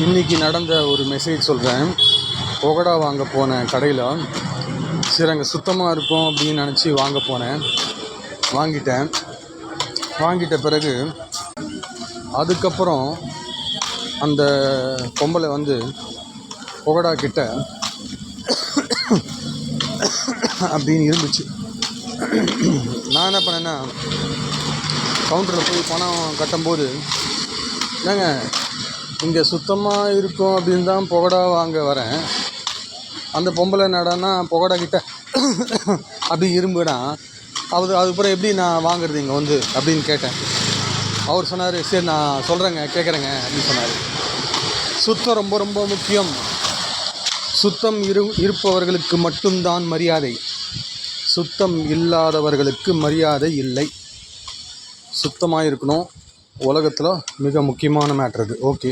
இன்றைக்கி நடந்த ஒரு மெசேஜ் சொல்கிறேன். புகடா வாங்க போனேன் கடையில். சரி அங்கே சுத்தமாக இருக்கும் அப்படின்னு நினச்சி வாங்க போனேன். வாங்கிட்ட பிறகு அதுக்கப்புறம் அந்த பொம்பளை வந்து புகடா கிட்ட அப்படின்னு இருந்துச்சு. நான் என்ன பண்ணேன்னா, கவுண்டரில் போய் பணம் கட்டும்போது, என்னங்க இங்கே சுத்தமாக இருக்கும் அப்படின்னு தான் புகடா வாங்க வரேன், அந்த பொம்பளை என்னடான்னா புகடா கிட்ட அப்படி இரும்புனா அதுக்கப்புறம் எப்படி நான் வாங்குறது இங்கே வந்து அப்படின்னு கேட்டேன். அவர் சொன்னார், சரி நான் சொல்கிறேங்க கேட்குறேங்க அப்படின்னு சொன்னார். சுத்தம் ரொம்ப ரொம்ப முக்கியம். சுத்தம் இருப்பவர்களுக்கு மட்டும்தான் மரியாதை. சுத்தம் இல்லாதவர்களுக்கு மரியாதை இல்லை. சுத்தமாக இருக்கணும். உலகத்தில் மிக முக்கியமான மேட்ரு இது. ஓகே.